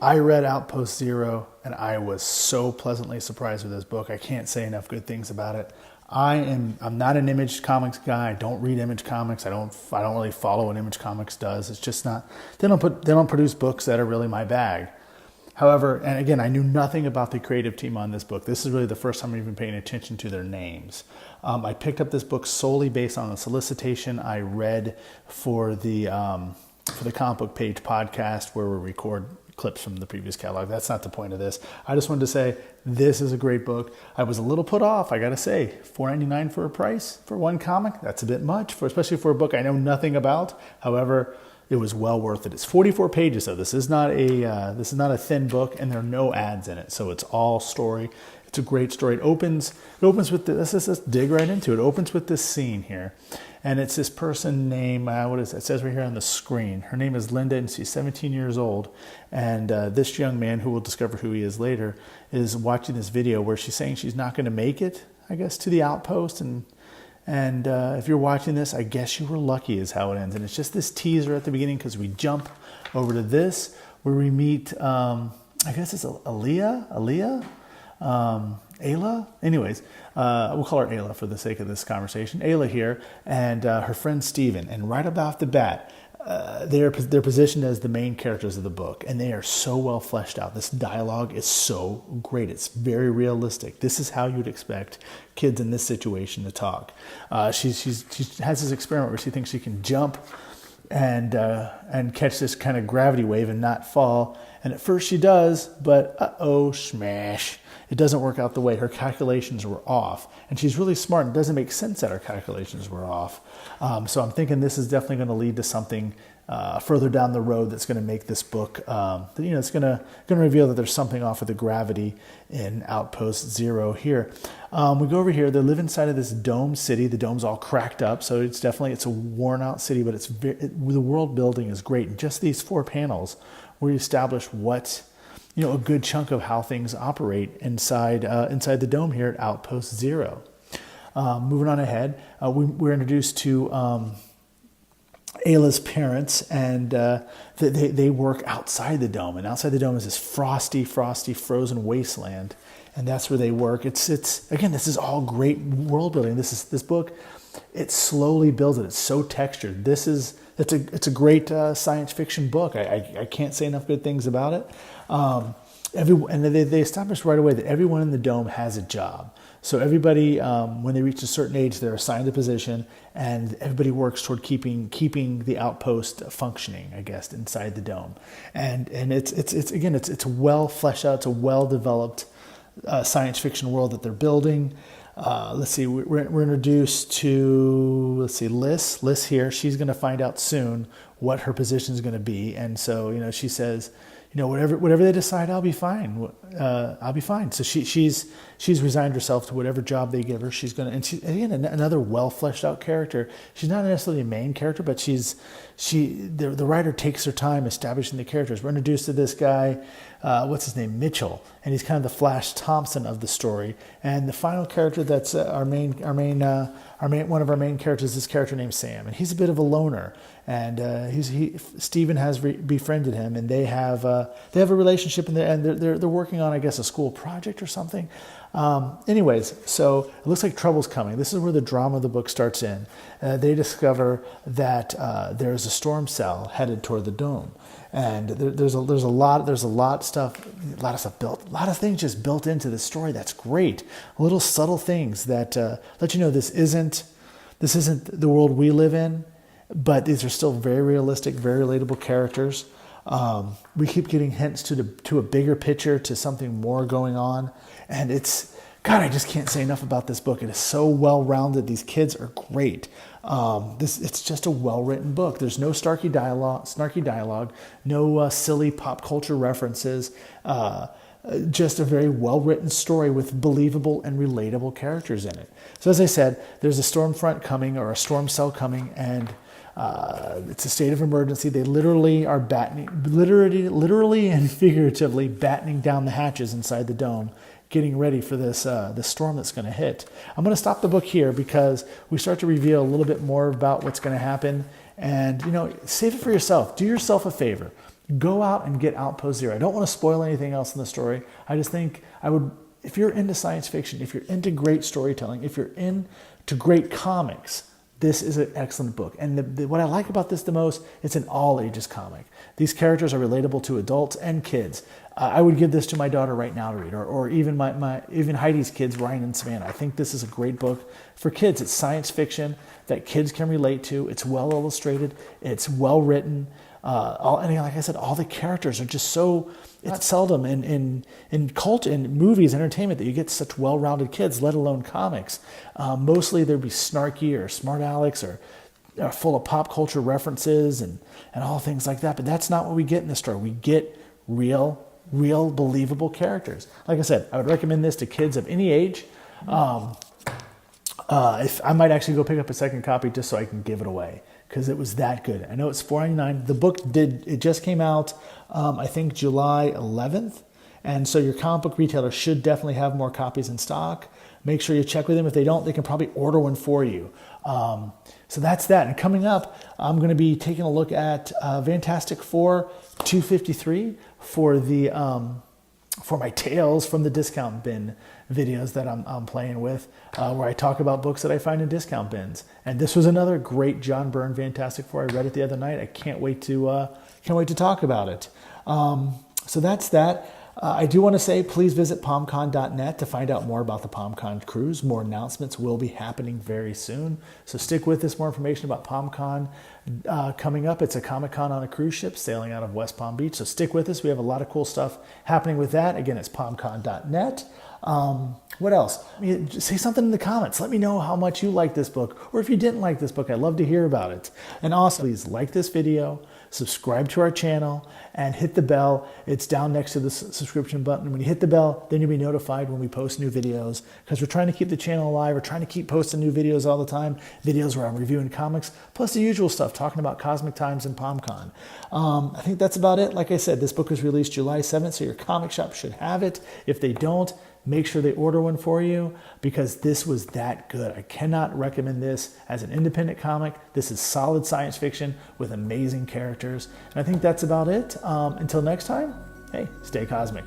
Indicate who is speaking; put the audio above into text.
Speaker 1: I read Outpost Zero, and I was so pleasantly surprised with this book. I can't say enough good things about it. I'm not an Image Comics guy. I don't read Image Comics. I don't really follow what Image Comics does. It's just not. They don't produce books that are really my bag. However, and again, I knew nothing about the creative team on this book. This is really the first time I'm even paying attention to their names. I picked up this book solely based on a solicitation I read for the Comic Book Page podcast, where we record clips from the previous catalog. That's not the point of this. I just wanted to say this is a great book. I was a little put off, I gotta say. $4.99 for a price for one comic? That's a bit much, especially for a book I know nothing about. However, it was well worth it. It's 44 pages, so this is not a thin book, and there are no ads in it. So it's all story. It's a great story. It opens with this. Let's dig right into it. It opens with this scene here, and it's this person named it says right here on the screen. Her name is Linda, and she's 17 years old. And this young man, who we'll discover who he is later, is watching this video where she's saying she's not going to make it, I guess, to the outpost. And if you're watching this, I guess you were lucky is how it ends. And it's just this teaser at the beginning, because we jump over to this where we meet, I guess it's Ayla? Anyways, we'll call her Ayla for the sake of this conversation. Ayla here, and her friend Steven. And right off the bat, they're positioned as the main characters of the book, and they are so well fleshed out. This dialogue is so great. It's very realistic. This is how you'd expect kids in this situation to talk. She has this experiment where she thinks she can jump and catch this kind of gravity wave and not fall. And at first she does, but smash. It doesn't work out the way. Her calculations were off. And she's really smart, and it doesn't make sense that her calculations were off. So I'm thinking this is definitely going to lead to something further down the road that's going to make this book, it's going to reveal that there's something off with the gravity in Outpost Zero here. We go over here. They live inside of this dome city. The dome's all cracked up, so it's a worn out city, but the world building is great. And just these 4 panels where you establish what, a good chunk of how things operate inside the dome here at Outpost Zero. Moving on ahead, we're introduced to Ayla's parents, and they work outside the dome. And outside the dome is this frosty, frozen wasteland, and that's where they work. It's again, this is all great world building. This book, it slowly builds it. It's so textured. It's a great science fiction book. I can't say enough good things about it. And they established right away that everyone in the dome has a job. So everybody, when they reach a certain age, they're assigned a position, and everybody works toward keeping the outpost functioning, I guess, inside the dome. And it's well fleshed out. It's a well developed science fiction world that they're building. Let's see, we're introduced to, Liz here. She's going to find out soon what her position is going to be. And so, she says, whatever they decide, I'll be fine. I'll be fine. So she's resigned herself to whatever job they give her. She's going to, and she, again, another well fleshed out character. She's not necessarily a main character, but the writer takes her time establishing the characters. We're introduced to this guy, what's his name, Mitchell, and he's kind of the Flash Thompson of the story. And the final character that's one of our main characters is this character named Sam, and he's a bit of a loner. And Stephen has befriended him, and they have a relationship, and they're working on, I guess, a school project or something. Anyways, so it looks like trouble's coming. This is where the drama of the book starts in. They discover that there's a storm cell headed toward the dome, and there's a lot of things just built into the story. That's great. Little subtle things that let you know this isn't the world we live in, but these are still very realistic, very relatable characters. We keep getting hints to a bigger picture, to something more going on. And I just can't say enough about this book. It is so well-rounded. These kids are great. It's just a well-written book. There's no snarky dialogue, no silly pop culture references, just a very well-written story with believable and relatable characters in it. So as I said, there's a storm front coming, or a storm cell coming, and it's a state of emergency. They literally are literally and figuratively battening down the hatches inside the dome, getting ready for this storm that's going to hit. I'm going to stop the book here because we start to reveal a little bit more about what's going to happen. And, save it for yourself. Do yourself a favor. go out and get Outpost Zero. I don't want to spoil anything else in the story. I just think if you're into science fiction, if you're into great storytelling, if you're into great comics, this is an excellent book. And what I like about this the most, it's an all ages comic. These characters are relatable to adults and kids. I would give this to my daughter right now to read, or even even Heidi's kids, Ryan and Savannah. I think this is a great book for kids. It's science fiction that kids can relate to. It's well illustrated. It's well written. And like I said, all the characters are just so. It's seldom in movies, entertainment, that you get such well-rounded kids, let alone comics. Mostly there'd be snarky or smart alecks or full of pop culture references and all things like that. But that's not what we get in this story. We get real believable characters. Like I said, I would recommend this to kids of any age. If I might actually go pick up a second copy just so I can give it away, because it was that good. I know it's $4.99. The book just came out, I think July 11th. And so your comic book retailer should definitely have more copies in stock. Make sure you check with them. If they don't, they can probably order one for you. So that's that. And coming up, I'm going to be taking a look at Fantastic Four 253 for my Tales from the Discount Bin videos that I'm playing with, where I talk about books that I find in discount bins. And this was another great John Byrne Fantastic Four. I read it the other night. I can't wait to talk about it. So that's that. I do want to say, please visit PalmCon.net to find out more about the PalmCon cruise. More announcements will be happening very soon. So stick with us. More information about PalmCon coming up. It's a Comic-Con on a cruise ship sailing out of West Palm Beach. So stick with us. We have a lot of cool stuff happening with that. Again, it's PalmCon.net. What else? Say something in the comments. Let me know how much you like this book, or if you didn't like this book. I'd love to hear about it. And also, please like this video, subscribe to our channel, and hit the bell. It's down next to the subscription button. When you hit the bell, then you'll be notified when we post new videos, because we're trying to keep the channel alive. We're trying to keep posting new videos all the time, videos where I'm reviewing comics, plus the usual stuff, talking about Cosmic Times and PalmCon. I think that's about it. Like I said, this book was released July 7th, so your comic shop should have it. If they don't, make sure they order one for you, because this was that good. I cannot recommend this as an independent comic. This is solid science fiction with amazing characters. And I think that's about it. Until next time, hey, stay cosmic.